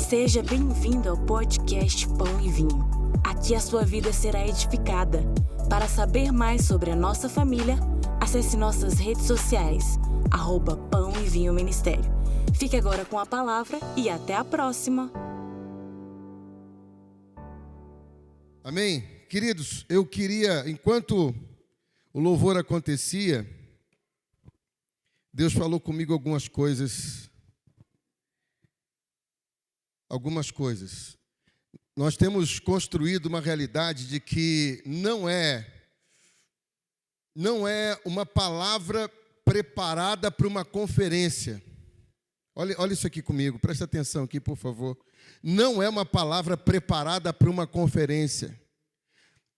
Seja bem-vindo ao podcast Pão e Vinho. Aqui a sua vida será edificada. Para saber mais sobre a nossa família, acesse nossas redes sociais, @Pão e Vinho Ministério. Fique agora com a palavra e até a próxima. Amém? Queridos, eu queria, enquanto o louvor acontecia, Deus falou comigo algumas coisas. Nós temos construído uma realidade de que não é uma palavra preparada para uma conferência. Olha isso aqui comigo, presta atenção aqui, por favor. Não é uma palavra preparada para uma conferência.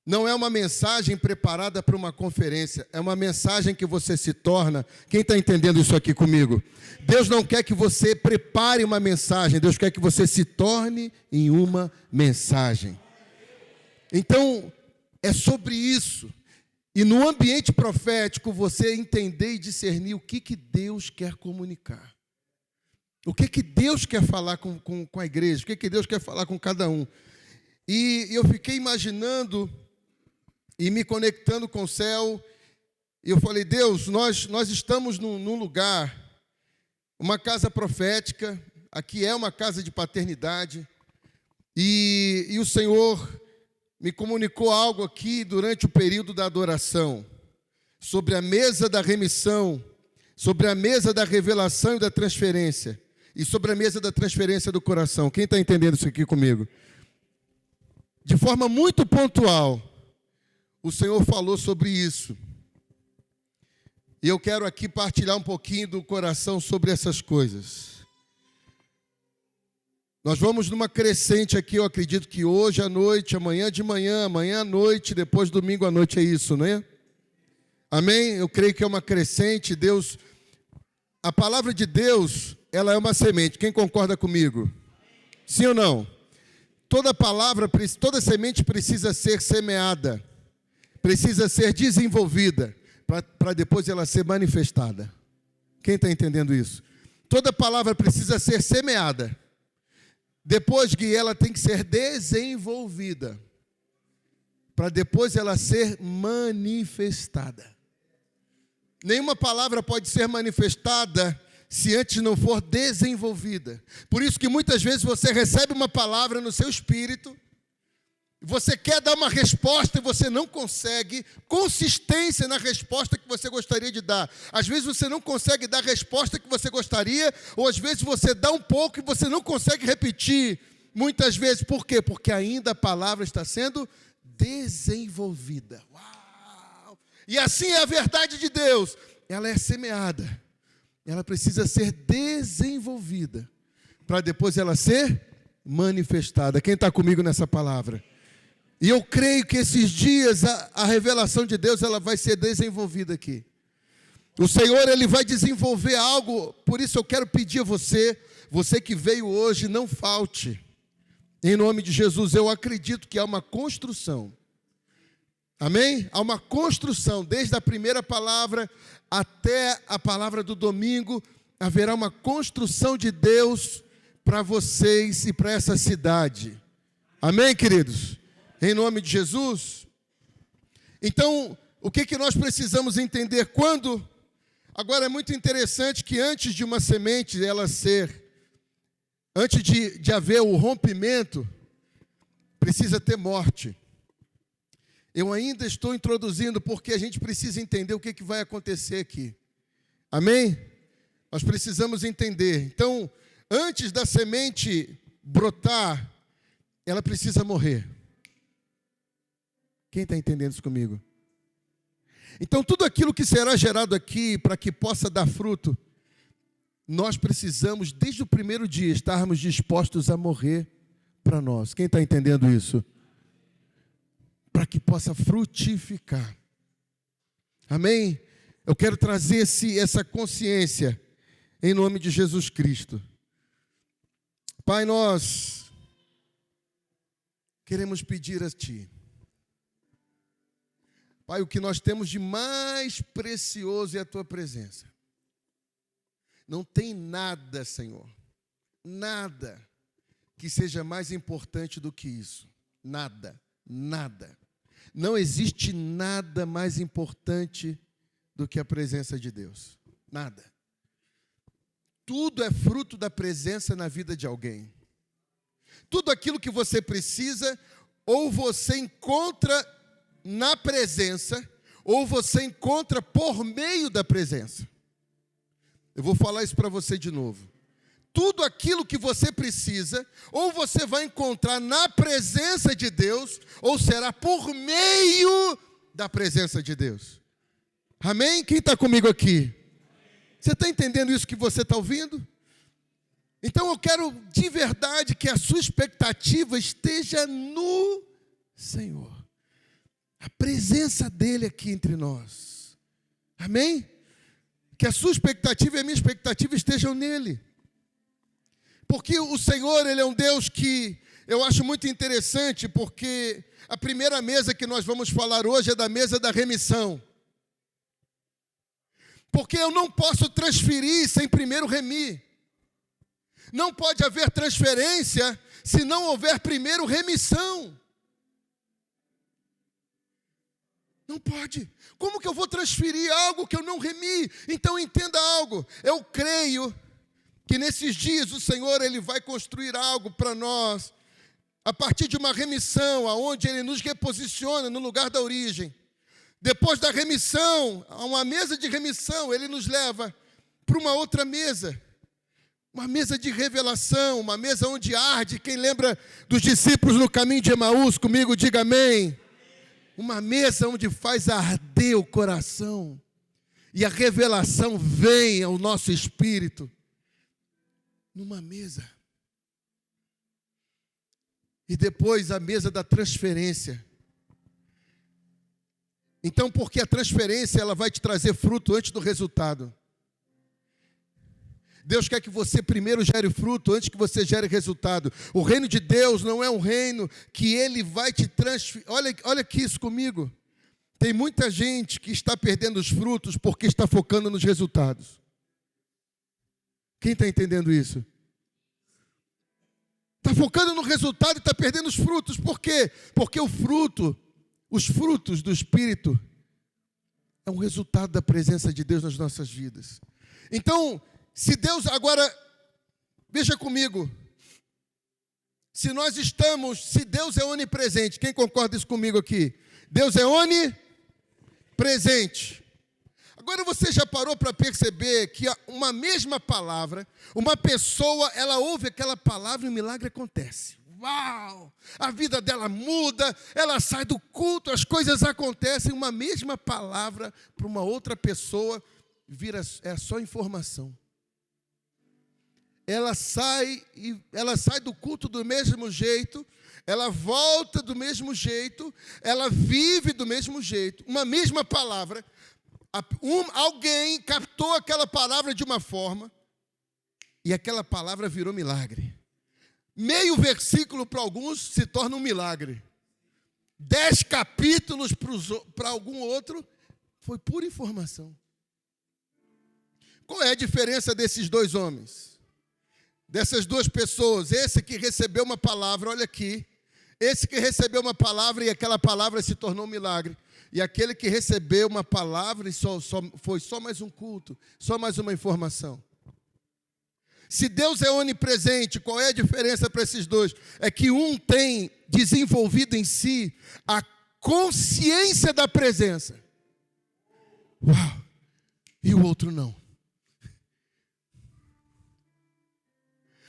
Não é uma mensagem preparada para uma conferência. É uma mensagem que você se torna. Quem está entendendo isso aqui comigo? Deus não quer que você prepare uma mensagem. Deus quer que você se torne em uma mensagem. Então, é sobre isso. E no ambiente profético, você entender e discernir o que Deus quer comunicar. O que Deus quer falar com a igreja. O que Deus quer falar com cada um. E eu fiquei imaginando e me conectando com o céu, e eu falei, Deus, nós estamos num lugar, uma casa profética, aqui é uma casa de paternidade, e o Senhor me comunicou algo aqui durante o período da adoração, sobre a mesa da remissão, sobre a mesa da revelação e da transferência, e sobre a mesa da transferência do coração. Quem está entendendo isso aqui comigo? De forma muito pontual, o Senhor falou sobre isso. E eu quero aqui partilhar um pouquinho do coração sobre essas coisas. Nós vamos numa crescente aqui, eu acredito que hoje à noite, amanhã de manhã, amanhã à noite, depois domingo à noite, é isso, né? Amém? Eu creio que é uma crescente. Deus, a palavra de Deus, ela é uma semente. Quem concorda comigo? Sim ou não? Toda semente precisa ser semeada. Precisa ser desenvolvida para depois ela ser manifestada. Quem está entendendo isso? Toda palavra precisa ser semeada. Depois que ela tem que ser desenvolvida. Para depois ela ser manifestada. Nenhuma palavra pode ser manifestada se antes não for desenvolvida. Por isso que muitas vezes você recebe uma palavra no seu espírito, você quer dar uma resposta e você não consegue consistência na resposta que você gostaria de dar. Às vezes você não consegue dar a resposta que você gostaria, ou às vezes você dá um pouco e você não consegue repetir. Muitas vezes, por quê? Porque ainda a palavra está sendo desenvolvida. Uau! E assim é a verdade de Deus. Ela é semeada. Ela precisa ser desenvolvida para depois ela ser manifestada. Quem está comigo nessa palavra? E eu creio que esses dias a revelação de Deus ela vai ser desenvolvida aqui. O Senhor ele vai desenvolver algo, por isso eu quero pedir a você que veio hoje, não falte. Em nome de Jesus, eu acredito que há uma construção. Amém? Há uma construção, desde a primeira palavra até a palavra do domingo, haverá uma construção de Deus para vocês e para essa cidade. Amém, queridos? Em nome de Jesus. Então, o que nós precisamos entender? Agora é muito interessante que antes de uma semente antes de haver o rompimento, precisa ter morte. Eu ainda estou introduzindo porque a gente precisa entender o que vai acontecer aqui. Amém? Nós precisamos entender. Então, antes da semente brotar, ela precisa morrer. Quem está entendendo isso comigo? Então, tudo aquilo que será gerado aqui, para que possa dar fruto, nós precisamos, desde o primeiro dia, estarmos dispostos a morrer para nós. Quem está entendendo isso? Para que possa frutificar. Amém? Eu quero trazer essa consciência em nome de Jesus Cristo. Pai, nós queremos pedir a Ti. Pai, o que nós temos de mais precioso é a Tua presença. Não tem nada, Senhor, nada que seja mais importante do que isso. Nada, nada. Não existe nada mais importante do que a presença de Deus. Nada. Tudo é fruto da presença na vida de alguém. Tudo aquilo que você precisa, ou você encontra na presença, ou você encontra por meio da presença. Eu vou falar isso para você de novo. Tudo aquilo que você precisa, ou você vai encontrar na presença de Deus, ou será por meio da presença de Deus. Amém? Quem está comigo aqui? Você está entendendo isso que você está ouvindo? Então eu quero de verdade que a sua expectativa esteja no Senhor. A presença dEle aqui entre nós. Amém? Que a sua expectativa e a minha expectativa estejam nele. Porque o Senhor, Ele é um Deus que eu acho muito interessante, porque a primeira mesa que nós vamos falar hoje é da mesa da remissão. Porque eu não posso transferir sem primeiro remir. Não pode haver transferência se não houver primeiro remissão. Não pode. Como que eu vou transferir algo que eu não remi? Então entenda algo. Eu creio que nesses dias o Senhor Ele vai construir algo para nós, a partir de uma remissão, aonde Ele nos reposiciona no lugar da origem. Depois da remissão, a uma mesa de remissão, Ele nos leva para uma outra mesa. Uma mesa de revelação, uma mesa onde arde. Quem lembra dos discípulos no caminho de Emaús, comigo, diga amém. Uma mesa onde faz arder o coração. E a revelação vem ao nosso espírito. Numa mesa. E depois a mesa da transferência. Então, porque a transferência ela vai te trazer fruto antes do resultado. Deus quer que você primeiro gere fruto antes que você gere resultado. O reino de Deus não é um reino que Ele vai te transferir. Olha aqui isso comigo. Tem muita gente que está perdendo os frutos porque está focando nos resultados. Quem está entendendo isso? Está focando no resultado e está perdendo os frutos. Por quê? Porque os frutos do Espírito é um resultado da presença de Deus nas nossas vidas. Então, se Deus agora, veja comigo, se Deus é onipresente, quem concorda isso comigo aqui? Deus é onipresente. Agora você já parou para perceber que uma mesma palavra, uma pessoa, ela ouve aquela palavra e um milagre acontece. Uau! A vida dela muda, ela sai do culto, as coisas acontecem. Uma mesma palavra para uma outra pessoa é só informação. Ela sai do culto do mesmo jeito, ela volta do mesmo jeito, ela vive do mesmo jeito. Uma mesma palavra. Alguém captou aquela palavra de uma forma e aquela palavra virou milagre. Meio versículo para alguns se torna um milagre. 10 capítulos para algum outro foi pura informação. Qual é a diferença desses dois homens? Dessas duas pessoas? Esse que recebeu uma palavra, olha aqui. Esse que recebeu uma palavra e aquela palavra se tornou um milagre. E aquele que recebeu uma palavra e foi só mais um culto, só mais uma informação. Se Deus é onipresente, qual é a diferença para esses dois? É que um tem desenvolvido em si a consciência da presença. Uau! E o outro não.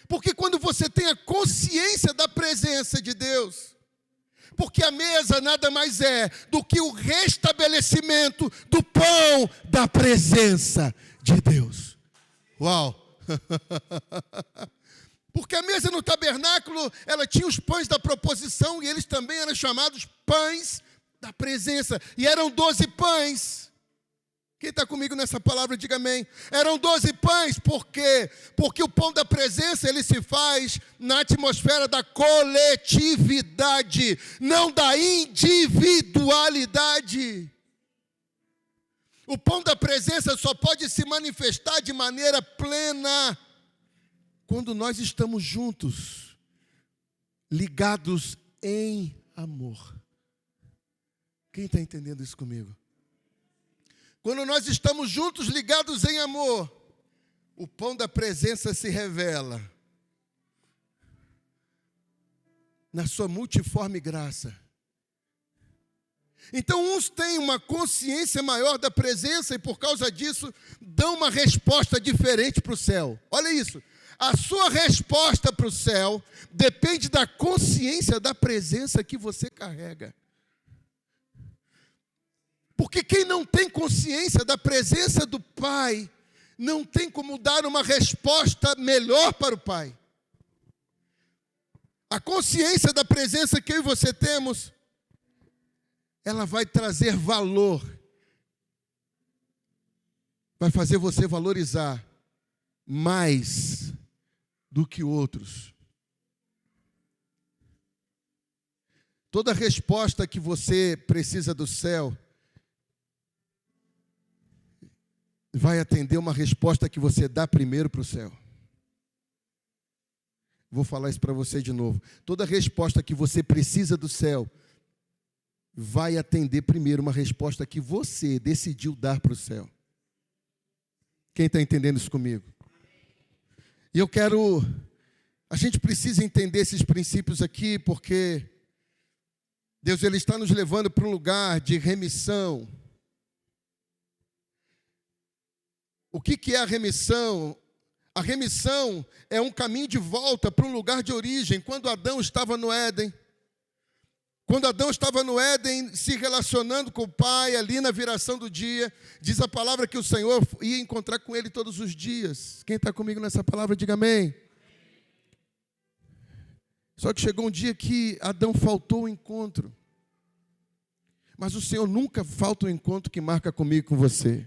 Porque quando você tem a consciência da presença de Deus, porque a mesa nada mais é do que o restabelecimento do pão da presença de Deus. Uau! Porque a mesa no tabernáculo, ela tinha os pães da proposição e eles também eram chamados pães da presença. E eram 12 pães. Quem está comigo nessa palavra, diga amém. Eram 12 pães, por quê? Porque o pão da presença, ele se faz na atmosfera da coletividade, não da individualidade. O pão da presença só pode se manifestar de maneira plena quando nós estamos juntos, ligados em amor. Quem está entendendo isso comigo? Quando nós estamos juntos, ligados em amor, o pão da presença se revela na sua multiforme graça. Então, uns têm uma consciência maior da presença e, por causa disso, dão uma resposta diferente para o céu. Olha isso. A sua resposta para o céu depende da consciência da presença que você carrega. Porque quem não tem consciência da presença do Pai, não tem como dar uma resposta melhor para o Pai. A consciência da presença que eu e você temos, ela vai trazer valor. Vai fazer você valorizar mais do que outros. Toda resposta que você precisa do céu vai atender uma resposta que você dá primeiro para o céu. Vou falar isso para você de novo. Toda resposta que você precisa do céu vai atender primeiro uma resposta que você decidiu dar para o céu. Quem está entendendo isso comigo? E a gente precisa entender esses princípios aqui, porque Deus ele está nos levando para um lugar de remissão. O que é a remissão? A remissão é um caminho de volta para um lugar de origem. Quando Adão estava no Éden, se relacionando com o Pai, ali na viração do dia, diz a palavra que o Senhor ia encontrar com ele todos os dias. Quem está comigo nessa palavra, diga amém. Só que chegou um dia que Adão faltou o encontro. Mas o Senhor nunca falta o encontro que marca comigo e com você.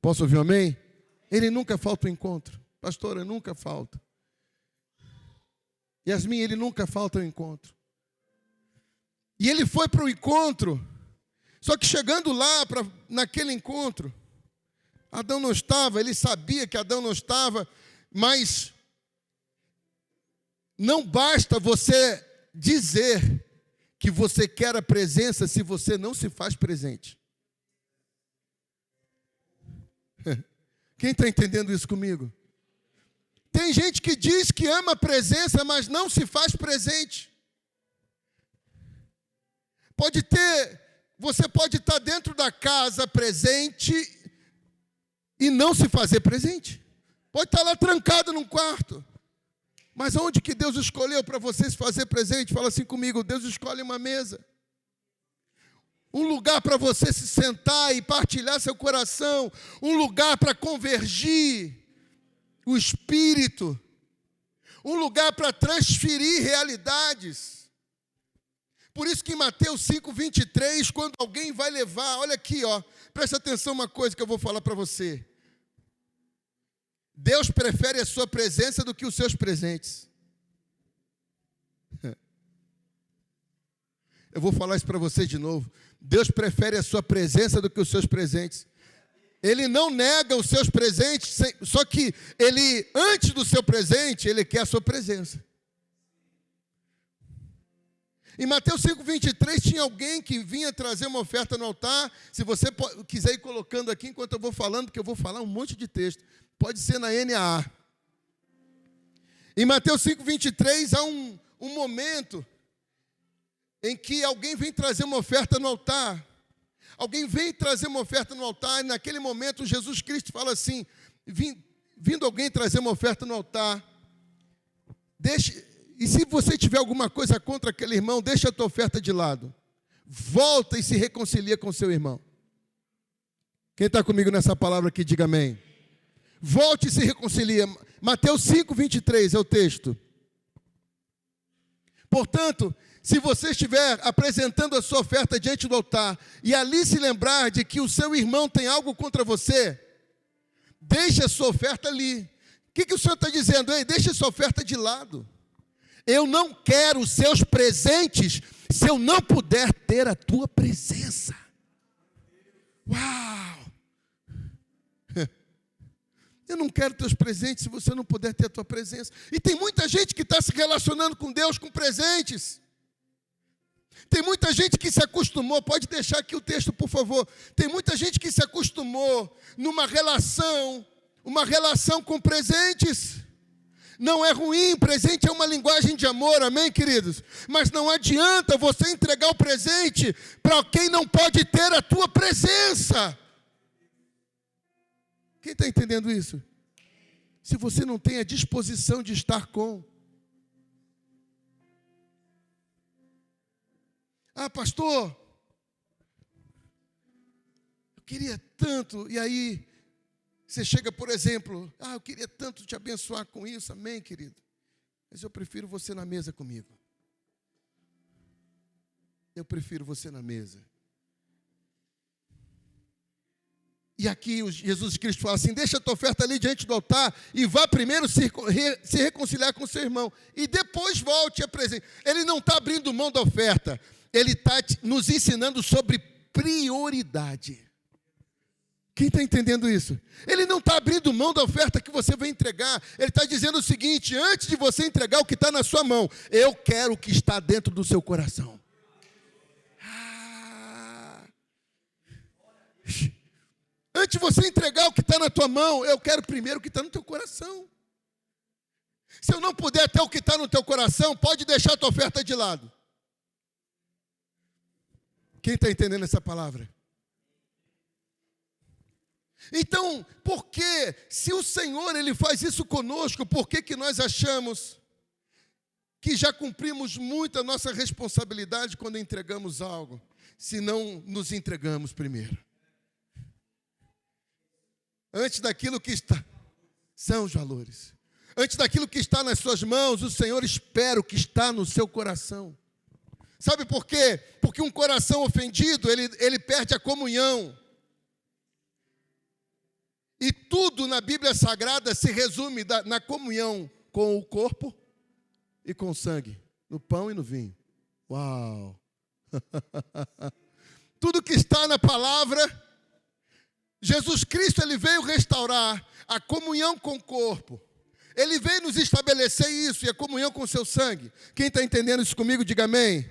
Posso ouvir um amém? Ele nunca falta o encontro. Pastora, nunca falta. Yasmin, ele nunca falta o encontro. E ele foi para o encontro, só que chegando lá, naquele encontro, Adão não estava, ele sabia que Adão não estava, mas não basta você dizer que você quer a presença se você não se faz presente. Quem está entendendo isso comigo? Tem gente que diz que ama a presença, mas não se faz presente. Você pode estar dentro da casa presente e não se fazer presente. Pode estar lá trancado num quarto. Mas onde que Deus escolheu para você se fazer presente? Fala assim comigo, Deus escolhe uma mesa. Um lugar para você se sentar e partilhar seu coração. Um lugar para convergir o espírito. Um lugar para transferir realidades. Por isso que em Mateus 5:23, quando alguém vai levar, olha aqui, presta atenção uma coisa que eu vou falar para você. Deus prefere a sua presença do que os seus presentes. Eu vou falar isso para você de novo. Deus prefere a sua presença do que os seus presentes. Ele não nega os seus presentes, só que ele, antes do seu presente, ele quer a sua presença. Em Mateus 5:23 tinha alguém que vinha trazer uma oferta no altar. Se você quiser ir colocando aqui enquanto eu vou falando, porque eu vou falar um monte de texto. Pode ser na NAA. Em Mateus 5:23 há um momento em que alguém vem trazer uma oferta no altar. Alguém vem trazer uma oferta no altar e naquele momento Jesus Cristo fala assim, vindo alguém trazer uma oferta no altar, e se você tiver alguma coisa contra aquele irmão, deixa a tua oferta de lado. Volta e se reconcilia com seu irmão. Quem está comigo nessa palavra aqui, diga amém. Volte e se reconcilia. Mateus 5:23 é o texto. Portanto, se você estiver apresentando a sua oferta diante do altar e ali se lembrar de que o seu irmão tem algo contra você, deixe a sua oferta ali. O que o Senhor está dizendo? Ei, deixe a sua oferta de lado. Eu não quero os seus presentes se eu não puder ter a tua presença. Uau! Eu não quero teus presentes se você não puder ter a tua presença. E tem muita gente que está se relacionando com Deus com presentes. Tem muita gente que se acostumou, pode deixar aqui o texto, por favor. Tem muita gente que se acostumou numa relação, uma relação com presentes. Não é ruim, presente é uma linguagem de amor, amém, queridos? Mas não adianta você entregar o presente para quem não pode ter a tua presença. Quem está entendendo isso? Se você não tem a disposição de estar com. Ah, pastor, eu queria tanto, e aí você chega, por exemplo, eu queria tanto te abençoar com isso, amém, querido? Mas eu prefiro você na mesa comigo. Eu prefiro você na mesa. E aqui Jesus Cristo fala assim, deixa a tua oferta ali diante do altar e vá primeiro se reconciliar com o seu irmão. E depois volte a presente. Ele não está abrindo mão da oferta. Ele está nos ensinando sobre prioridade. Quem está entendendo isso? Ele não está abrindo mão da oferta que você vai entregar. Ele está dizendo o seguinte, antes de você entregar o que está na sua mão, eu quero o que está dentro do seu coração. Antes de você entregar o que está na tua mão, eu quero primeiro o que está no teu coração. Se eu não puder ter o que está no teu coração, pode deixar a tua oferta de lado. Quem está entendendo essa palavra? Então, por que, se o Senhor ele faz isso conosco, por que nós achamos que já cumprimos muito a nossa responsabilidade quando entregamos algo, se não nos entregamos primeiro? Antes daquilo que está, são os valores. Antes daquilo que está nas suas mãos, o Senhor espera o que está no seu coração. Sabe por quê? Porque um coração ofendido, ele perde a comunhão. E tudo na Bíblia Sagrada se resume na comunhão com o corpo e com o sangue, no pão e no vinho. Uau! Tudo que está na palavra, Jesus Cristo ele veio restaurar a comunhão com o corpo. Ele veio nos estabelecer isso, e a comunhão com o seu sangue. Quem está entendendo isso comigo, diga amém.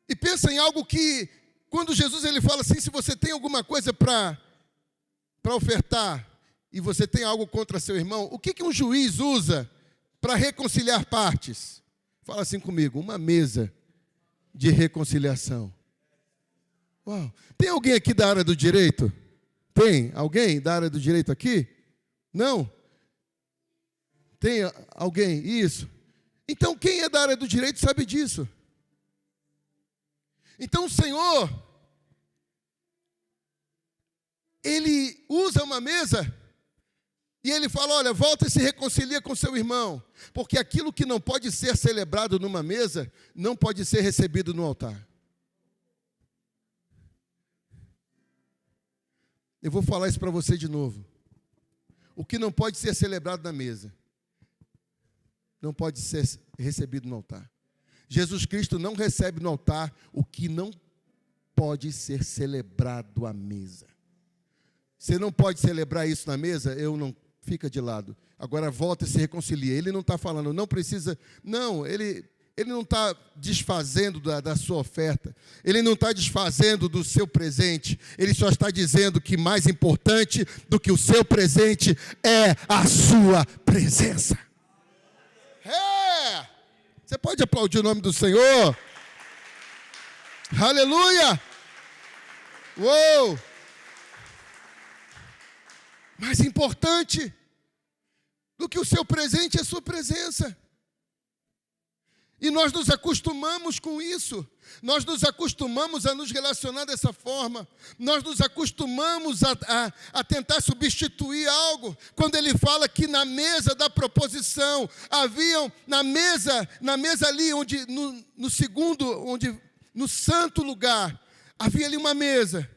E pensa em algo que, quando Jesus ele fala assim, se você tem alguma coisa para ofertar, e você tem algo contra seu irmão, o que um juiz usa para reconciliar partes? Fala assim comigo, uma mesa de reconciliação. Uau. Tem alguém aqui da área do direito? Tem alguém da área do direito aqui? Não? Tem alguém? Isso. Então quem é da área do direito sabe disso. Então o Senhor, Ele usa uma mesa e Ele fala, olha, volta e se reconcilia com seu irmão. Porque aquilo que não pode ser celebrado numa mesa, não pode ser recebido no altar. Eu vou falar isso para você de novo. O que não pode ser celebrado na mesa, não pode ser recebido no altar. Jesus Cristo não recebe no altar o que não pode ser celebrado à mesa. Você não pode celebrar isso na mesa, fica de lado. Agora volta e se reconcilia. Ele não está falando, não precisa, não, ele não está desfazendo da sua oferta. Ele não está desfazendo do seu presente. Ele só está dizendo que mais importante do que o seu presente é a sua presença. Você pode aplaudir o nome do Senhor? Aleluia! Uou! Mais importante do que o seu presente é a sua presença. E nós nos acostumamos com isso. Nós nos acostumamos a nos relacionar dessa forma. Nós nos acostumamos a tentar substituir algo. Quando ele fala que na mesa da proposição, haviam na mesa ali, onde, no segundo, onde, no santo lugar, havia ali uma mesa.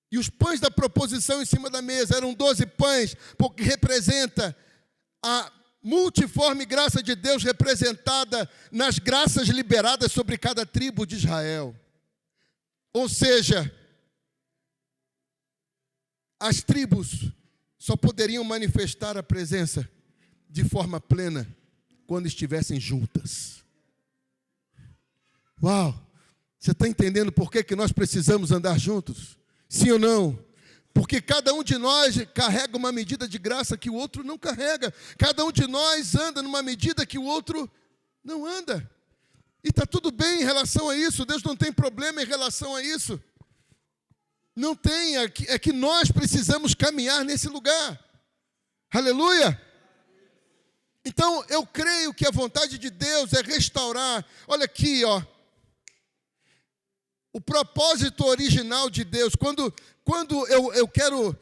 E os pães da proposição em cima da mesa eram 12 pães, porque representa a multiforme graça de Deus representada nas graças liberadas sobre cada tribo de Israel. Ou seja, As tribos só poderiam manifestar a presença de forma plena quando estivessem juntas. Uau! Você está entendendo por que nós precisamos andar juntos? Sim ou não? Porque cada um de nós carrega uma medida de graça que o outro não carrega. Cada um de nós anda numa medida que o outro não anda. E está tudo bem em relação a isso. Deus não tem problema em relação a isso. Não tem, é que nós precisamos caminhar nesse lugar. Aleluia! Então, eu creio que a vontade de Deus é restaurar. Olha aqui, ó. O propósito original de Deus, quando eu quero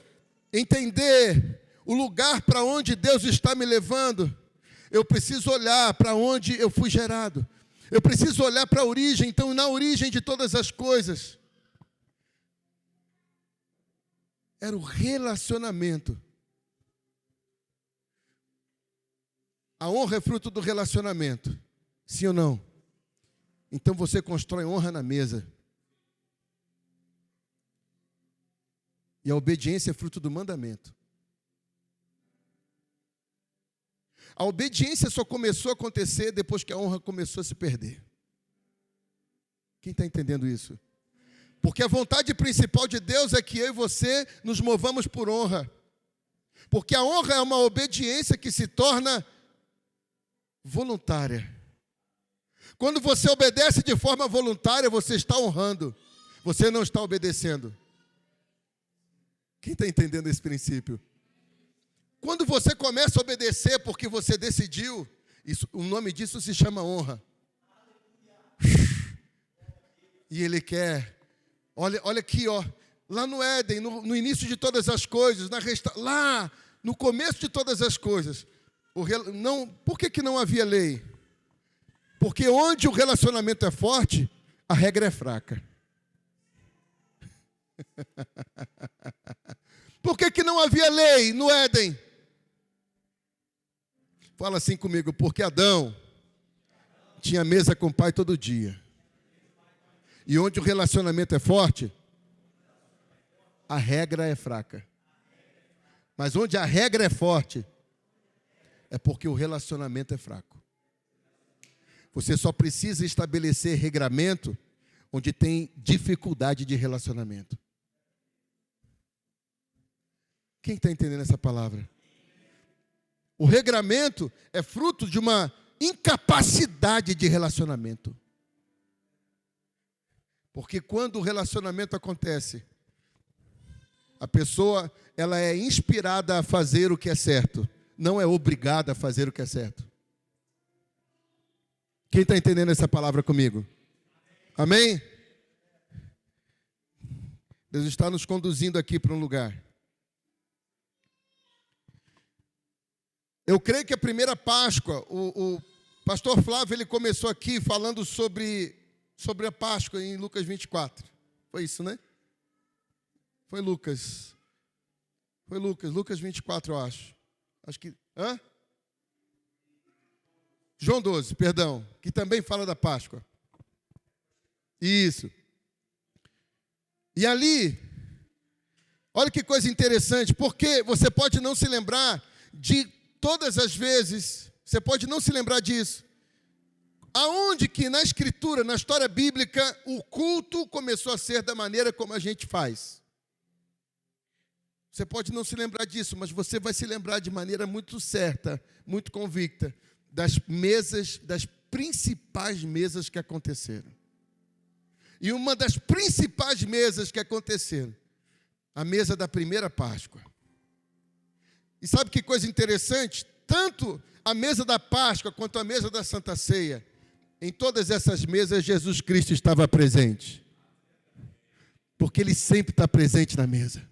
entender o lugar para onde Deus está me levando, eu preciso olhar para onde eu fui gerado. Eu preciso olhar para a origem. Então, na origem de todas as coisas, era o relacionamento. A honra é fruto do relacionamento. Sim ou não? Então, você constrói honra na mesa. E a obediência é fruto do mandamento. A obediência só começou a acontecer depois que a honra começou a se perder. Quem está entendendo isso? Porque a vontade principal de Deus é que eu e você nos movamos por honra. Porque a honra é uma obediência que se torna voluntária. Quando você obedece de forma voluntária, você está honrando. Você não está obedecendo. Quem está entendendo esse princípio? Quando você começa a obedecer porque você decidiu, o nome disso se chama honra. E Ele quer, olha aqui, ó, lá no Éden, no início de todas as coisas, lá no começo de todas as coisas, por que não havia lei? Porque onde o relacionamento é forte, a regra é fraca. Por que não havia lei no Éden? Fala assim comigo, porque Adão tinha mesa com o pai todo dia. E onde o relacionamento é forte, a regra é fraca. Mas onde a regra é forte, é porque o relacionamento é fraco. Você só precisa estabelecer regramento onde tem dificuldade de relacionamento. Quem está entendendo essa palavra? O regramento é fruto de uma incapacidade de relacionamento. Porque quando o relacionamento acontece, a pessoa ela é inspirada a fazer o que é certo, não é obrigada a fazer o que é certo. Quem está entendendo essa palavra comigo? Amém? Deus está nos conduzindo aqui para um lugar. Eu creio que a primeira Páscoa, o pastor Flávio, ele começou aqui falando sobre a Páscoa em Lucas 24. Foi isso, né? Foi Lucas 24, eu acho. Acho que, João 12, perdão, que também fala da Páscoa. Isso. E ali, olha que coisa interessante, porque você pode não se lembrar de todas as vezes, você pode não se lembrar disso. Aonde que na Escritura, na história bíblica, o culto começou a ser da maneira como a gente faz? Você pode não se lembrar disso, mas você vai se lembrar de maneira muito certa, muito convicta, das principais mesas que aconteceram. E uma das principais mesas que aconteceram, a mesa da primeira Páscoa. E sabe que coisa interessante? Tanto a mesa da Páscoa quanto a mesa da Santa Ceia, em todas essas mesas Jesus Cristo estava presente. Porque Ele sempre está presente na mesa.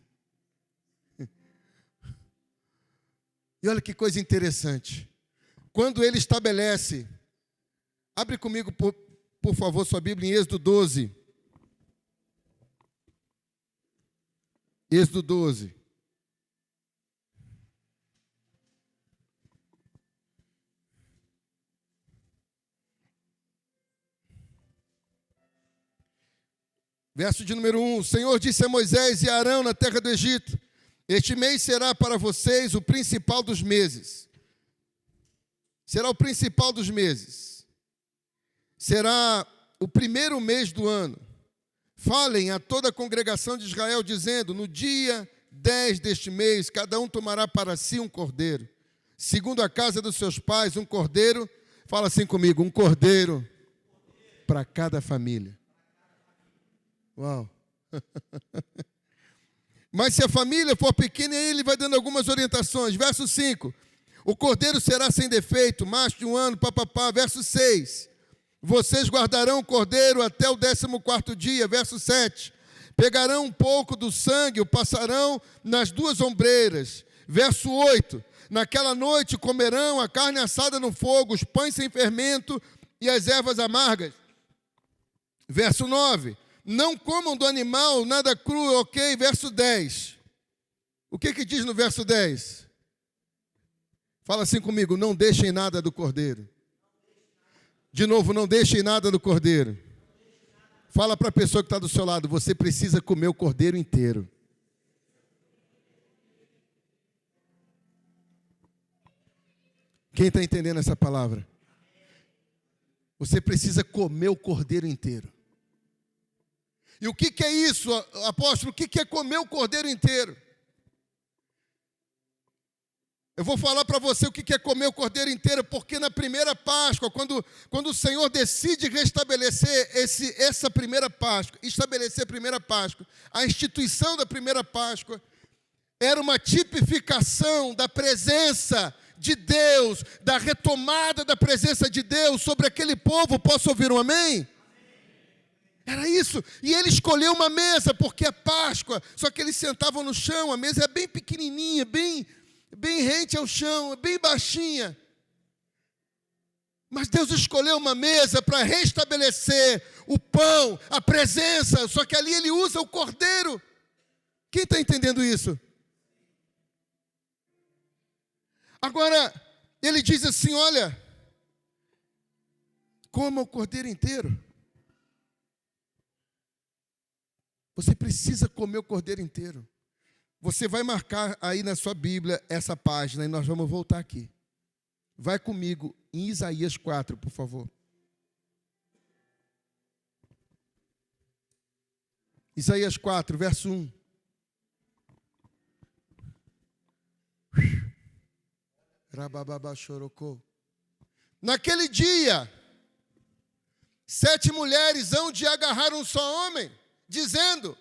E olha que coisa interessante. Quando Ele estabelece, abre comigo, por favor, sua Bíblia em Êxodo 12. Êxodo 12. Verso de número 1. O Senhor disse a Moisés e a Arão na terra do Egito: Este mês será para vocês o principal dos meses. Será o principal dos meses. Será o primeiro mês do ano. Falem a toda a congregação de Israel, dizendo: no dia 10 deste mês, cada um tomará para si um cordeiro. Segundo a casa dos seus pais, um cordeiro. Fala assim comigo: um cordeiro para cada família. Uau! Mas se a família for pequena, ele vai dando algumas orientações. Verso 5. O cordeiro será sem defeito, macho de 1 ano, papapá. Verso 6. Vocês guardarão o cordeiro até o 14º dia. Verso 7. Pegarão um pouco do sangue, o passarão nas 2 ombreiras. Verso 8. Naquela noite comerão a carne assada no fogo, os pães sem fermento e as ervas amargas. Verso 9. Não comam do animal nada cru, ok? Verso 10. O que diz no verso 10? Fala assim comigo: não deixem nada do cordeiro. De novo, não deixem nada do cordeiro. Fala para a pessoa que está do seu lado: você precisa comer o cordeiro inteiro. Quem está entendendo essa palavra? Você precisa comer o cordeiro inteiro. E o que é isso, apóstolo? O que é comer o cordeiro inteiro? Eu vou falar para você o que é comer o cordeiro inteiro, porque na primeira Páscoa, quando o Senhor decide restabelecer essa primeira Páscoa, estabelecer a primeira Páscoa, a instituição da primeira Páscoa, era uma tipificação da presença de Deus, da retomada da presença de Deus sobre aquele povo. Posso ouvir um amém? Era isso, e ele escolheu uma mesa, porque é Páscoa, só que eles sentavam no chão, a mesa é bem pequenininha, bem rente ao chão, bem baixinha. Mas Deus escolheu uma mesa para restabelecer o pão, a presença, só que ali ele usa o cordeiro. Quem está entendendo isso? Agora, ele diz assim: olha, coma o cordeiro inteiro. Você precisa comer o cordeiro inteiro. Você vai marcar aí na sua Bíblia essa página e nós vamos voltar aqui. Vai comigo em Isaías 4, por favor. Isaías 4, verso 1. Naquele dia, 7 mulheres hão de agarrar um só homem, dizendo: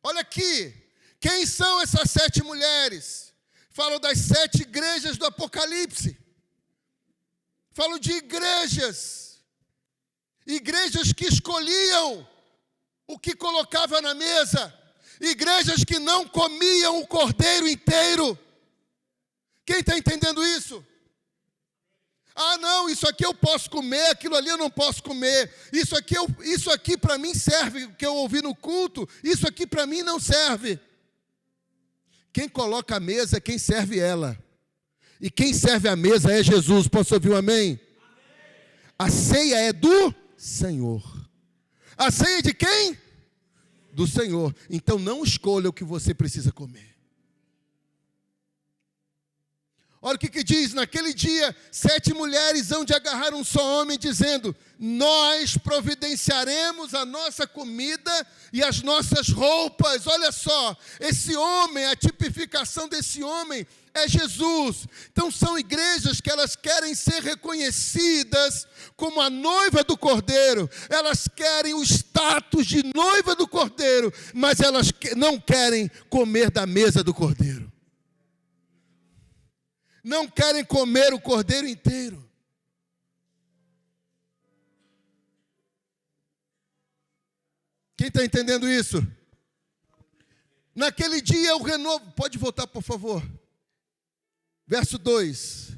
olha aqui, quem são essas 7 mulheres? Falo das 7 igrejas do Apocalipse. Falo de igrejas que escolhiam o que colocava na mesa, igrejas que não comiam o cordeiro inteiro. Quem está entendendo isso? Ah, não, isso aqui eu posso comer, aquilo ali eu não posso comer. Isso aqui para mim serve, que eu ouvi no culto, isso aqui para mim não serve. Quem coloca a mesa é quem serve ela. E quem serve a mesa é Jesus. Posso ouvir um amém? A ceia é do Senhor. A ceia é de quem? Do Senhor. Então não escolha o que você precisa comer. Olha o que diz: naquele dia, 7 mulheres hão de agarrar um só homem, dizendo: nós providenciaremos a nossa comida e as nossas roupas. Olha só, esse homem, a tipificação desse homem é Jesus. Então são igrejas que elas querem ser reconhecidas como a noiva do Cordeiro. Elas querem o status de noiva do Cordeiro, mas elas não querem comer da mesa do Cordeiro. Não querem comer o cordeiro inteiro. Quem está entendendo isso? Naquele dia o renovo... Pode voltar, por favor. Verso 2.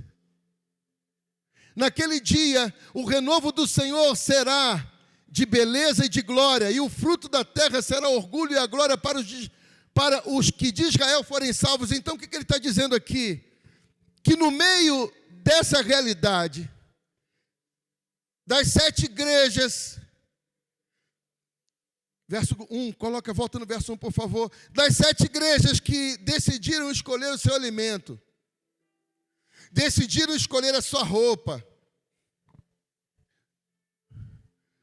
Naquele dia o renovo do Senhor será de beleza e de glória, e o fruto da terra será orgulho e a glória para os que de Israel forem salvos. Então o que ele está dizendo aqui? Que no meio dessa realidade, das 7 igrejas, Verso 1, volta no verso 1, por favor. Das 7 igrejas que decidiram escolher o seu alimento, decidiram escolher a sua roupa.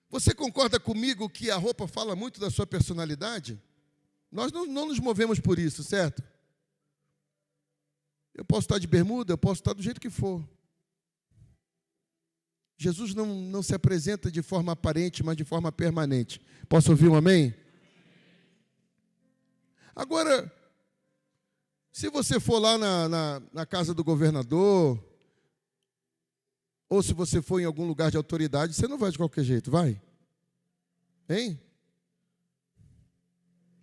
Você concorda comigo que a roupa fala muito da sua personalidade? Nós não nos movemos por isso, certo? Eu posso estar de bermuda, eu posso estar do jeito que for. Jesus não se apresenta de forma aparente, mas de forma permanente. Posso ouvir um amém? Agora, se você for lá na casa do governador, ou se você for em algum lugar de autoridade, você não vai de qualquer jeito, vai? Hein?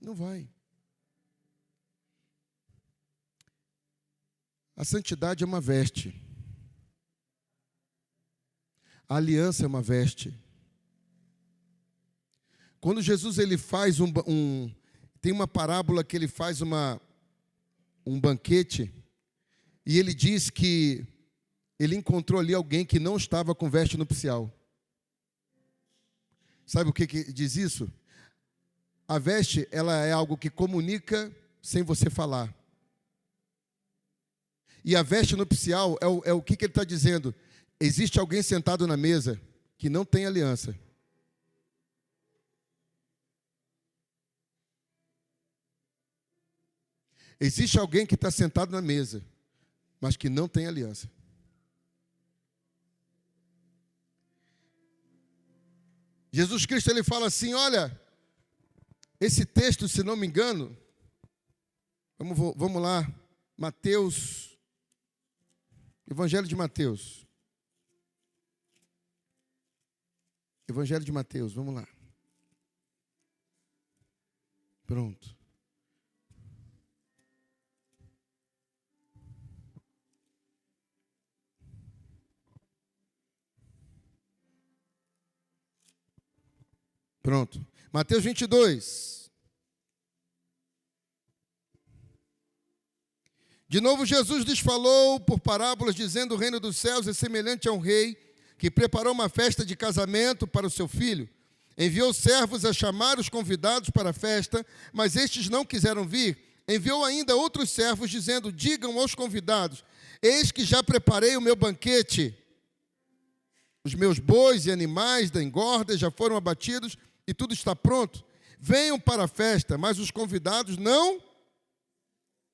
Não vai. A santidade é uma veste. A aliança é uma veste. Quando Jesus ele faz tem uma parábola que ele faz um banquete, e ele diz que ele encontrou ali alguém que não estava com veste nupcial. Sabe o que diz isso? A veste, ela é algo que comunica sem você falar. E a veste nupcial é o que ele está dizendo? Existe alguém sentado na mesa que não tem aliança. Existe alguém que está sentado na mesa, mas que não tem aliança. Jesus Cristo ele fala assim, olha, esse texto, se não me engano, vamos lá, Mateus, Evangelho de Mateus. Evangelho de Mateus, vamos lá. Pronto. Pronto. Mateus 22. De novo Jesus lhes falou por parábolas, dizendo: o reino dos céus é semelhante a um rei que preparou uma festa de casamento para o seu filho. Enviou servos a chamar os convidados para a festa, mas estes não quiseram vir. Enviou ainda outros servos, dizendo: digam aos convidados: eis que já preparei o meu banquete. Os meus bois e animais da engorda já foram abatidos e tudo está pronto. Venham para a festa. Mas os convidados não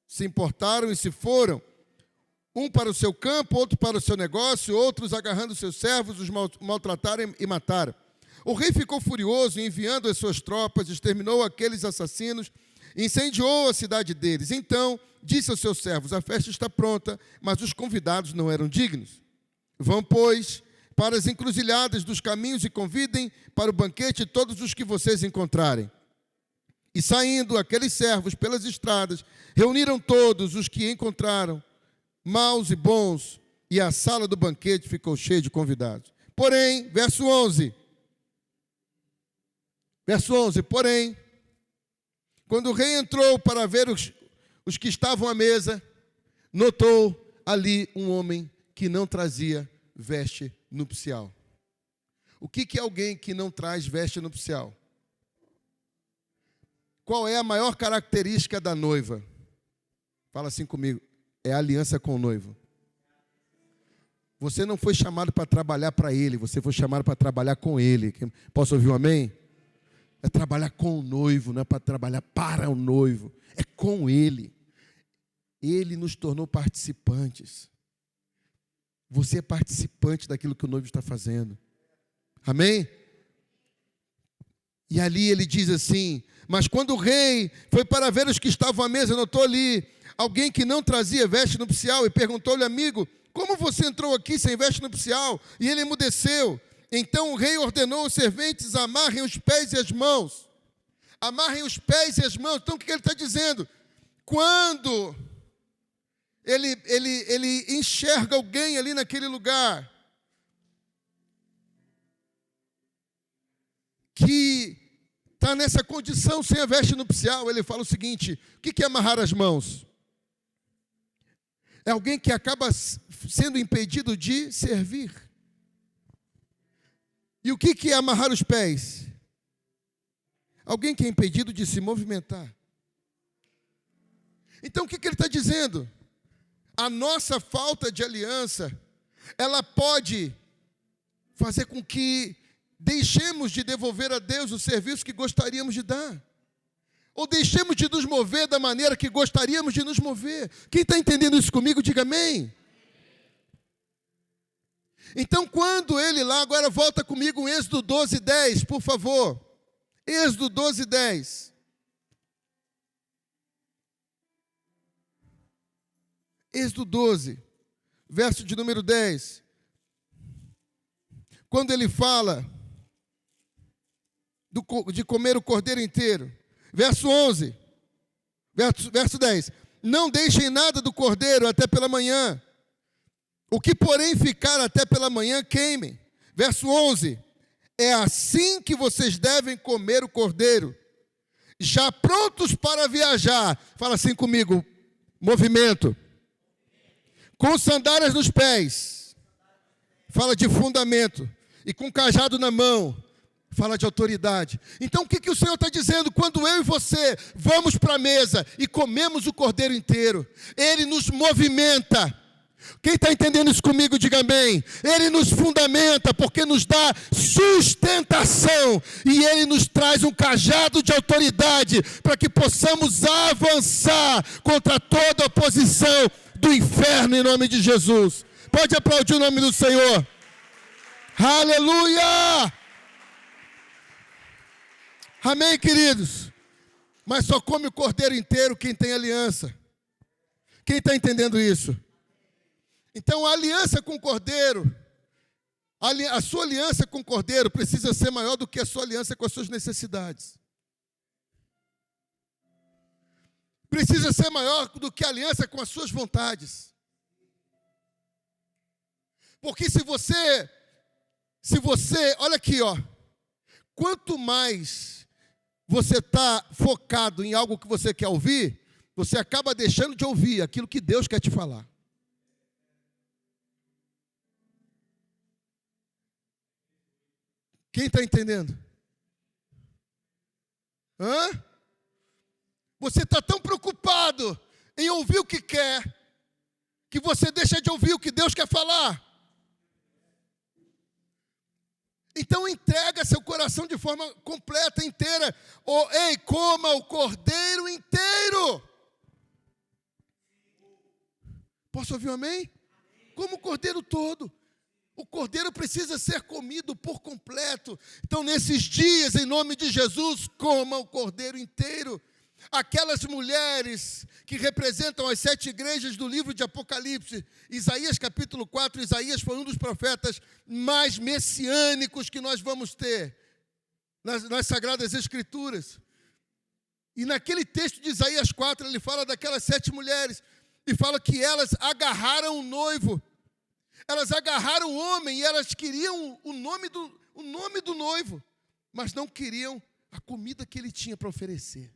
se importaram e se foram. Um para o seu campo, outro para o seu negócio, outros agarrando seus servos, os maltrataram e mataram. O rei ficou furioso e, enviando as suas tropas, exterminou aqueles assassinos, incendiou a cidade deles. Então disse aos seus servos: a festa está pronta, mas os convidados não eram dignos. Vão, pois, para as encruzilhadas dos caminhos e convidem para o banquete todos os que vocês encontrarem. E saindo aqueles servos pelas estradas, reuniram todos os que encontraram, maus e bons, e a sala do banquete ficou cheia de convidados. Porém, verso 11, porém, quando o rei entrou para ver os que estavam à mesa, notou ali um homem que não trazia veste nupcial. O que é alguém que não traz veste nupcial? Qual é a maior característica da noiva? Fala assim comigo: é a aliança com o noivo. Você não foi chamado para trabalhar para ele, você foi chamado para trabalhar com ele. Posso ouvir um amém? É trabalhar com o noivo, não é para trabalhar para o noivo, é com ele. Ele nos tornou participantes. Você é participante daquilo que o noivo está fazendo. Amém? E ali ele diz assim: mas quando o rei foi para ver os que estavam à mesa, notou ali alguém que não trazia veste nupcial e perguntou-lhe: amigo, como você entrou aqui sem veste nupcial? E ele emudeceu. Então o rei ordenou aos serventes: amarrem os pés e as mãos. Amarrem os pés e as mãos. Então o que ele está dizendo? Quando ele enxerga alguém ali naquele lugar que está nessa condição sem a veste nupcial, ele fala o seguinte: o que é amarrar as mãos? É alguém que acaba sendo impedido de servir. E o que é amarrar os pés? alguém que é impedido de se movimentar. Então o que ele está dizendo? A nossa falta de aliança, ela pode fazer com que deixemos de devolver a Deus o serviço que gostaríamos de dar. Ou deixemos de nos mover da maneira que gostaríamos de nos mover. Quem está entendendo isso comigo, diga amém. Então, quando ele lá, agora volta comigo em Êxodo 12:10, por favor. Êxodo 12:10. Êxodo 12, verso de número 10. Quando ele fala de comer o cordeiro inteiro. Verso 11, verso 10. Não deixem nada do cordeiro até pela manhã. O que, porém, ficar até pela manhã, queimem. Verso 11. É assim que vocês devem comer o cordeiro, já prontos para viajar. Fala assim comigo, movimento. Com sandálias nos pés. Fala de fundamento. E com cajado na mão. Fala de autoridade. Então o que o Senhor está dizendo? Quando eu e você vamos para a mesa e comemos o cordeiro inteiro, Ele nos movimenta. Quem está entendendo isso comigo, diga amém. Ele nos fundamenta porque nos dá sustentação. E Ele nos traz um cajado de autoridade para que possamos avançar contra toda oposição do inferno em nome de Jesus. Pode aplaudir o nome do Senhor. Aleluia! Amém, queridos? Mas só come o cordeiro inteiro quem tem aliança. Quem está entendendo isso? Então a aliança com o cordeiro, a sua aliança com o cordeiro precisa ser maior do que a sua aliança com as suas necessidades. Precisa ser maior do que a aliança com as suas vontades. Porque se você, olha aqui, ó, quanto mais você está focado em algo que você quer ouvir, você acaba deixando de ouvir aquilo que Deus quer te falar. Quem está entendendo? Hã? Você está tão preocupado em ouvir o que quer, que você deixa de ouvir o que Deus quer falar. Então entrega seu coração de forma completa, inteira. Ei, coma o cordeiro inteiro. Posso ouvir um amém? Como o cordeiro todo. O cordeiro precisa ser comido por completo. Então, nesses dias, em nome de Jesus, coma o cordeiro inteiro. Aquelas mulheres que representam as 7 igrejas do livro de Apocalipse, Isaías capítulo 4, Isaías foi um dos profetas mais messiânicos que nós vamos ter nas Sagradas Escrituras. E naquele texto de Isaías 4, ele fala daquelas 7 mulheres, e fala que elas agarraram o noivo, elas agarraram o homem, e elas queriam o nome do noivo, mas não queriam a comida que ele tinha para oferecer.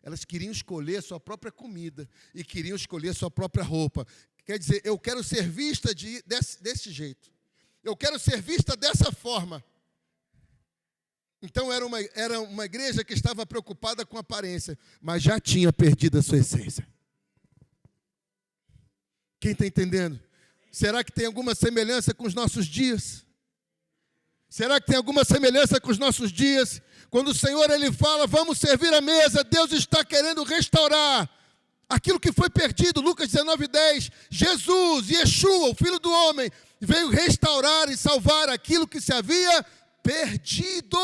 Elas queriam escolher a sua própria comida e queriam escolher a sua própria roupa. Quer dizer, eu quero ser vista desse jeito. Eu quero ser vista dessa forma. Então era uma igreja que estava preocupada com a aparência, mas já tinha perdido a sua essência. Quem está entendendo? Será que tem alguma semelhança com os nossos dias? Será que tem alguma semelhança com os nossos dias? Quando o Senhor ele fala, vamos servir a mesa, Deus está querendo restaurar aquilo que foi perdido. Lucas 19:10, Jesus, Yeshua, o Filho do Homem, veio restaurar e salvar aquilo que se havia perdido.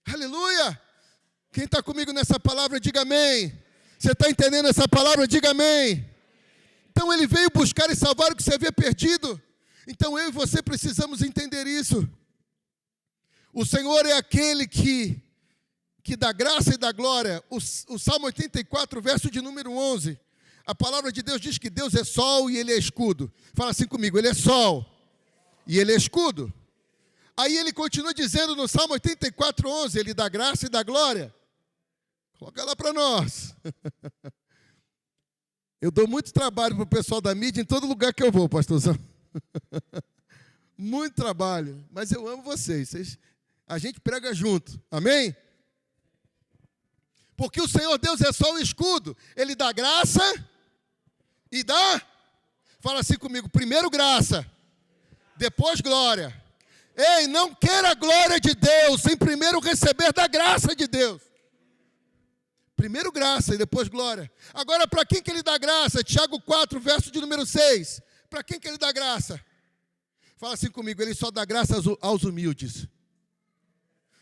Aleluia! Quem está comigo nessa palavra, diga amém. Você está entendendo essa palavra, diga amém. Então ele veio buscar e salvar o que se havia perdido. Então eu e você precisamos entender isso. O Senhor é aquele que dá graça e dá glória. O Salmo 84, verso de número 11. A palavra de Deus diz que Deus é sol e Ele é escudo. Fala assim comigo, Ele é sol e Ele é escudo. Aí ele continua dizendo no Salmo 84, 11, Ele dá graça e dá glória. Coloca lá para nós. Eu dou muito trabalho para o pessoal da mídia em todo lugar que eu vou, pastorzão. Muito trabalho, mas eu amo vocês. a gente prega junto. Amém? Porque o Senhor Deus é só o escudo. Ele dá graça e dá. Fala assim comigo, primeiro graça, depois glória. Ei, não queira a glória de Deus sem primeiro receber da graça de Deus. Primeiro graça e depois glória. Agora, para quem que ele dá graça? Tiago 4, verso de número 6. Para quem que ele dá graça? Fala assim comigo, ele só dá graça aos humildes.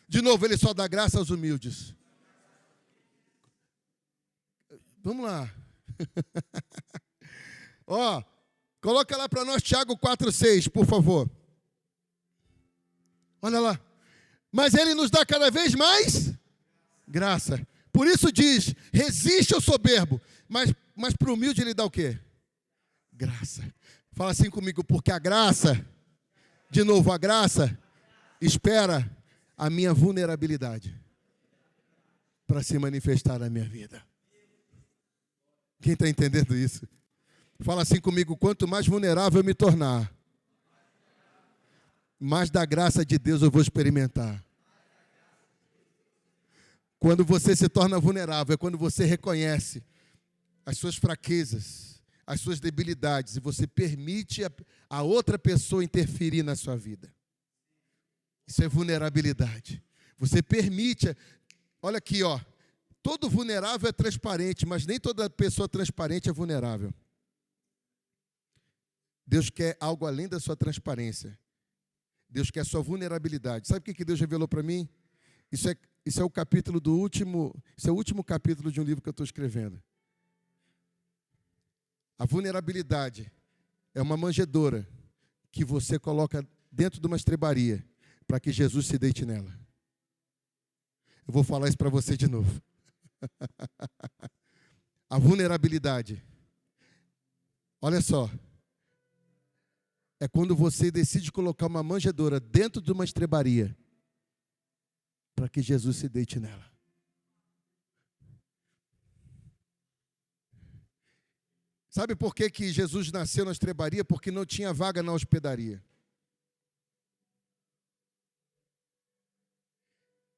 De novo, ele só dá graça aos humildes. Vamos lá. Ó, coloca lá para nós Tiago 4, 6, por favor. Olha lá. Mas ele nos dá cada vez mais graça. Por isso diz, resiste ao soberbo, mas para o humilde ele dá o quê? Graça. Fala assim comigo, porque a graça, de novo, a graça espera a minha vulnerabilidade para se manifestar na minha vida. Quem está entendendo isso? Fala assim comigo, quanto mais vulnerável eu me tornar, mais da graça de Deus eu vou experimentar. Quando você se torna vulnerável, é quando você reconhece as suas fraquezas, as suas debilidades, e você permite a outra pessoa interferir na sua vida. Isso é vulnerabilidade. Você permite, olha aqui, ó, todo vulnerável é transparente, mas nem toda pessoa transparente é vulnerável. Deus quer algo além da sua transparência. Deus quer a sua vulnerabilidade. Sabe o que Deus revelou para mim? Isso é o capítulo do último, isso é o último capítulo de um livro que eu estou escrevendo. A vulnerabilidade é uma manjedoura que você coloca dentro de uma estrebaria para que Jesus se deite nela. Eu vou falar isso para você de novo. A vulnerabilidade, olha só, é quando você decide colocar uma manjedoura dentro de uma estrebaria para que Jesus se deite nela. Sabe por que Jesus nasceu na estrebaria? Porque não tinha vaga na hospedaria.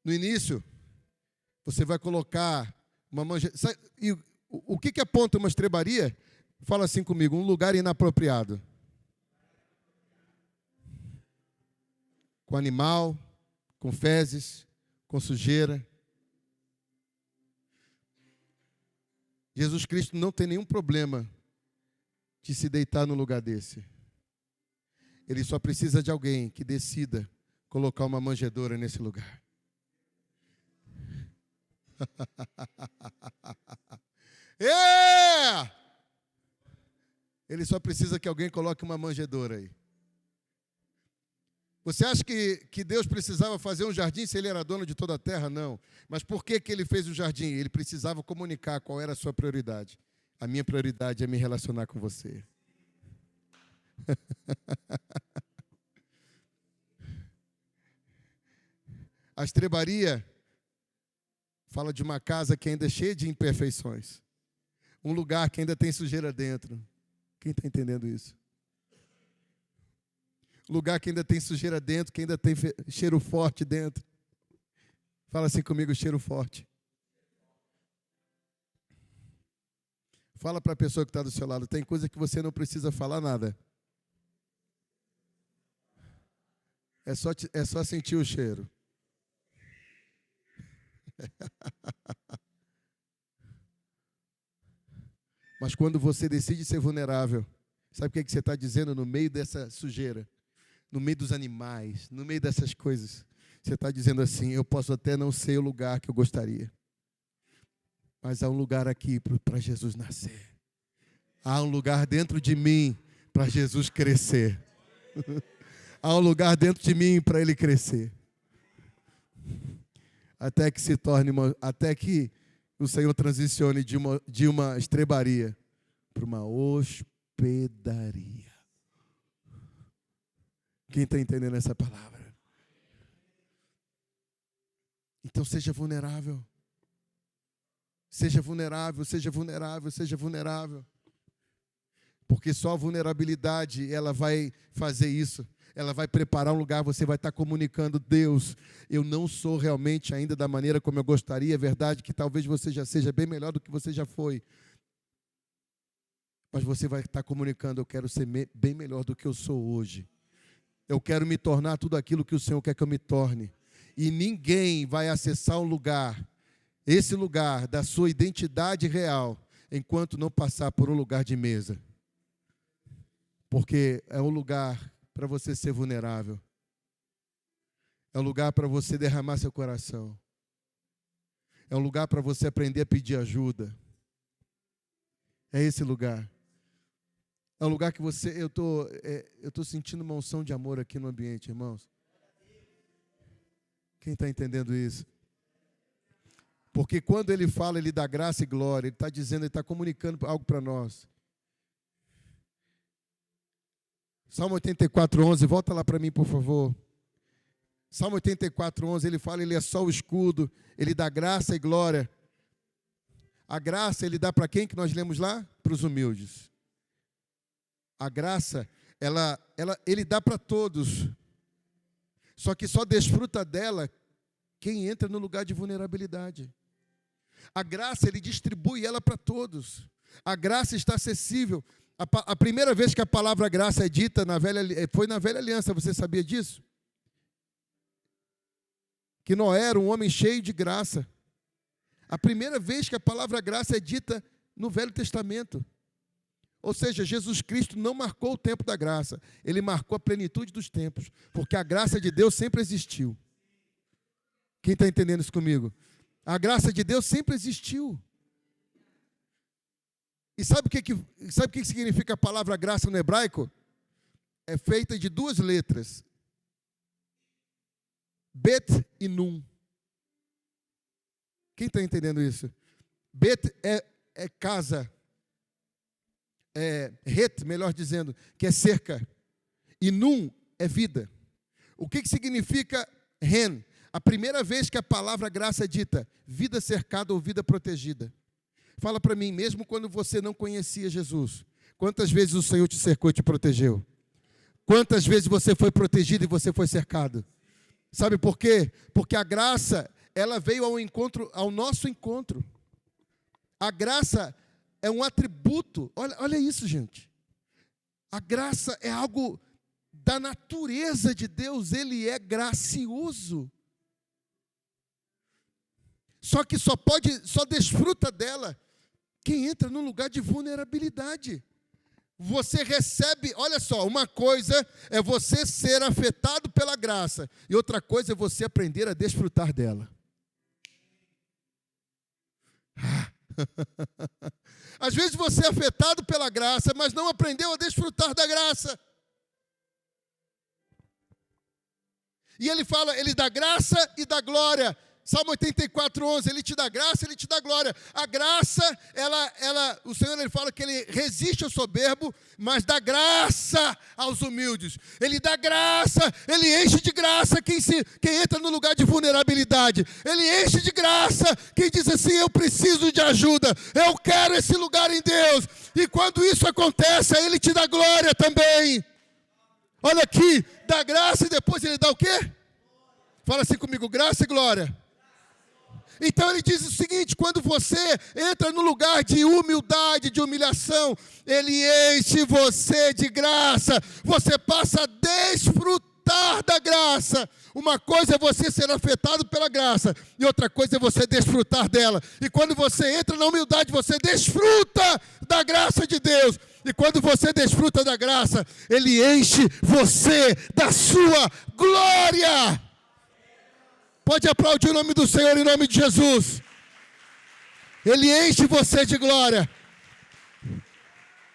No início, você vai colocar uma manjedoura. E o que aponta uma estrebaria? Fala assim comigo, um lugar inapropriado. Com animal, com fezes, com sujeira. Jesus Cristo não tem nenhum problema de se deitar no lugar desse. Ele só precisa de alguém que decida colocar uma manjedoura nesse lugar. Ele só precisa que alguém coloque uma manjedoura aí. Você acha que Deus precisava fazer um jardim se ele era dono de toda a terra? Não. Mas por que ele fez o jardim? Ele precisava comunicar qual era a sua prioridade. A minha prioridade é me relacionar com você. A estrebaria fala de uma casa que ainda é cheia de imperfeições. Um lugar que ainda tem sujeira dentro. Quem está entendendo isso? Lugar que ainda tem sujeira dentro, que ainda tem cheiro forte dentro. Fala assim comigo, cheiro forte. Fala para a pessoa que está do seu lado, tem coisa que você não precisa falar nada. É só sentir o cheiro. Mas quando você decide ser vulnerável, sabe o que você está dizendo no meio dessa sujeira? No meio dos animais, no meio dessas coisas. Você está dizendo assim, eu posso até não ser o lugar que eu gostaria. Mas há um lugar aqui para Jesus nascer. Há um lugar dentro de mim para Jesus crescer. Há um lugar dentro de mim para Ele crescer. Até que se torne até que o Senhor transicione de uma estrebaria para uma hospedaria. Quem está entendendo essa palavra? Então seja vulnerável. Seja vulnerável, seja vulnerável, seja vulnerável. Porque só a vulnerabilidade, ela vai fazer isso. ela vai preparar um lugar, você vai estar comunicando: Deus, eu não sou realmente ainda da maneira como eu gostaria, é verdade que talvez você já seja bem melhor do que você já foi, mas você vai estar comunicando: eu quero ser bem melhor do que eu sou hoje, eu quero me tornar tudo aquilo que o Senhor quer que eu me torne, e ninguém vai acessar um lugar, esse lugar da sua identidade real, enquanto não passar por um lugar de mesa. Porque é um lugar para você ser vulnerável. É um lugar para você derramar seu coração. É um lugar para você aprender a pedir ajuda. É esse lugar. É um lugar que você... Eu tô sentindo uma unção de amor aqui no ambiente, irmãos. Quem está entendendo isso? Porque quando ele fala, ele dá graça e glória, ele está dizendo, ele está comunicando algo para nós. Salmo 84:11, volta lá para mim, por favor. Salmo 84:11, ele fala, ele é só o escudo, ele dá graça e glória. A graça ele dá para quem que nós lemos lá? Para os humildes. A graça, ele dá para todos. Só que só desfruta dela quem entra no lugar de vulnerabilidade. A graça, ele distribui ela para todos. A graça está acessível. A primeira vez que a palavra graça é dita foi na velha aliança, você sabia disso? Que Noé era um homem cheio de graça. A primeira vez que a palavra graça é dita no Velho Testamento. Ou seja, Jesus Cristo não marcou o tempo da graça, ele marcou a plenitude dos tempos, porque a graça de Deus sempre existiu. Quem está entendendo isso comigo? A graça de Deus sempre existiu. E sabe o que significa a palavra graça no hebraico? É feita de duas letras. Bet e Nun. Quem está entendendo isso? Bet é casa. Het, melhor dizendo, que é cerca. E Nun é vida. O que significa Ren? A primeira vez que a palavra graça é dita, vida cercada ou vida protegida. Fala para mim, mesmo quando você não conhecia Jesus, quantas vezes o Senhor te cercou e te protegeu? Quantas vezes você foi protegido e você foi cercado? Sabe por quê? Porque a graça, ela veio ao nosso encontro. A graça é um atributo. Olha isso, gente. A graça é algo da natureza de Deus. Ele é gracioso. Só que só desfruta dela quem entra num lugar de vulnerabilidade. Você recebe, olha só, uma coisa é você ser afetado pela graça, e outra coisa é você aprender a desfrutar dela. Às vezes você é afetado pela graça, mas não aprendeu a desfrutar da graça. E ele fala, ele dá graça e dá glória. Salmo 84:11, ele te dá graça, ele te dá glória. A graça, o Senhor ele fala que ele resiste ao soberbo, mas dá graça aos humildes. Ele dá graça, ele enche de graça quem entra no lugar de vulnerabilidade. Ele enche de graça quem diz assim, eu preciso de ajuda, eu quero esse lugar em Deus. E quando isso acontece, ele te dá glória também. Olha aqui, dá graça e depois ele dá o quê? Fala assim comigo, graça e glória. Então ele diz o seguinte, quando você entra no lugar de humildade, de humilhação, ele enche você de graça, você passa a desfrutar da graça. Uma coisa é você ser afetado pela graça, e outra coisa é você desfrutar dela. E quando você entra na humildade, você desfruta da graça de Deus. E quando você desfruta da graça, ele enche você da sua glória. Pode aplaudir o nome do Senhor em nome de Jesus. Ele enche você de glória.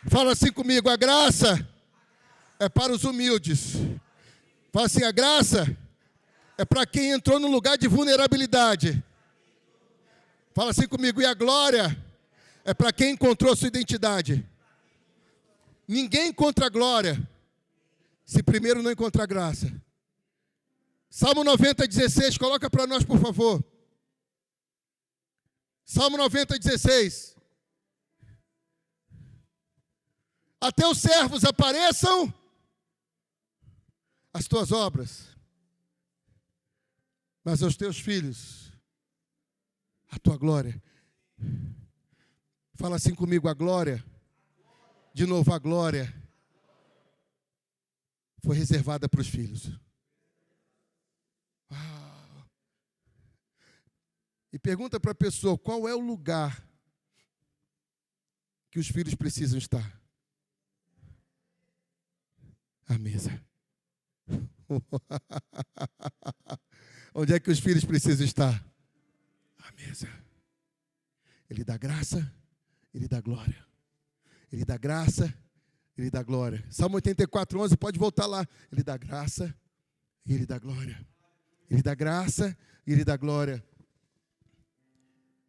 Fala assim comigo, a graça é para os humildes. Fala assim, a graça é para quem entrou no lugar de vulnerabilidade. Fala assim comigo, e a glória é para quem encontrou sua identidade. Ninguém encontra glória se primeiro não encontrar graça. Salmo 90:16, coloca para nós, por favor. Salmo 90:16. Até os servos apareçam, às tuas obras, mas aos teus filhos a tua glória. Fala assim comigo, a glória. De novo, a glória foi reservada para os filhos. Uau. E pergunta para a pessoa, qual é o lugar que os filhos precisam estar? A mesa. Onde é que os filhos precisam estar? A mesa. Ele dá graça, Ele dá glória. Ele dá graça, Ele dá glória. Salmo 84:11, pode voltar lá. Ele dá graça e Ele dá glória. Ele dá graça e Ele dá glória.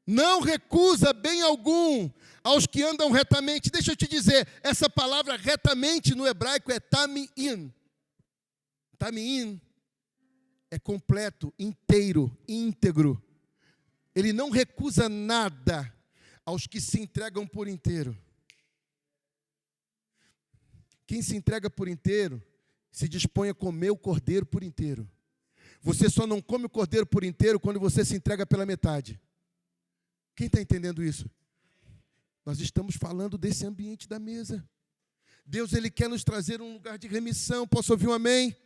Não recusa bem algum aos que andam retamente. Deixa eu te dizer, essa palavra retamente no hebraico é tami'in. Tami'in é completo, inteiro, íntegro. Ele não recusa nada aos que se entregam por inteiro. Quem se entrega por inteiro, se dispõe a comer o cordeiro por inteiro. Você só não come o cordeiro por inteiro quando você se entrega pela metade. Quem está entendendo isso? Nós estamos falando desse ambiente da mesa. Deus, Ele quer nos trazer um lugar de remissão. Posso ouvir um amém?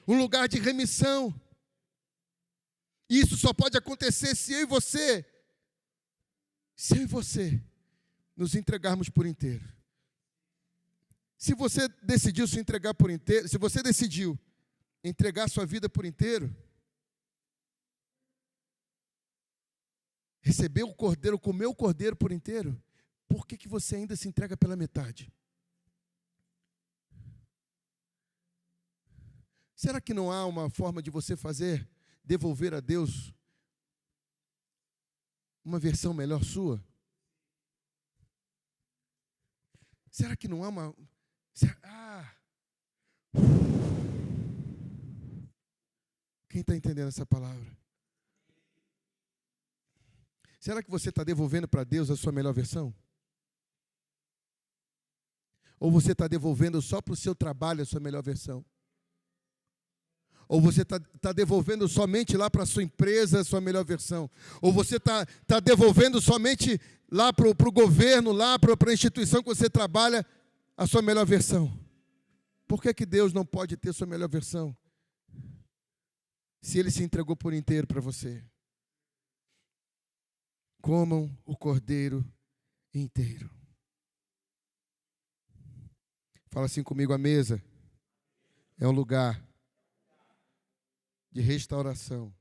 Um lugar de remissão. Isso só pode acontecer se eu e você nos entregarmos por inteiro. Se você decidiu se entregar por inteiro, se você decidiu entregar sua vida por inteiro, receber o cordeiro, comer o cordeiro por inteiro, por que você ainda se entrega pela metade? Será que não há uma forma de você devolver a Deus uma versão melhor sua? Será que não há uma... Quem está entendendo essa palavra? Será que você está devolvendo para Deus a sua melhor versão? Ou você está devolvendo só para o seu trabalho a sua melhor versão? Ou você está devolvendo somente lá para a sua empresa a sua melhor versão? Ou você está devolvendo somente lá para o governo, lá para a instituição que você trabalha, a sua melhor versão? Por que Deus não pode ter sua melhor versão? Se Ele se entregou por inteiro para você. Comam o cordeiro inteiro. Fala assim comigo, a mesa é um lugar de restauração.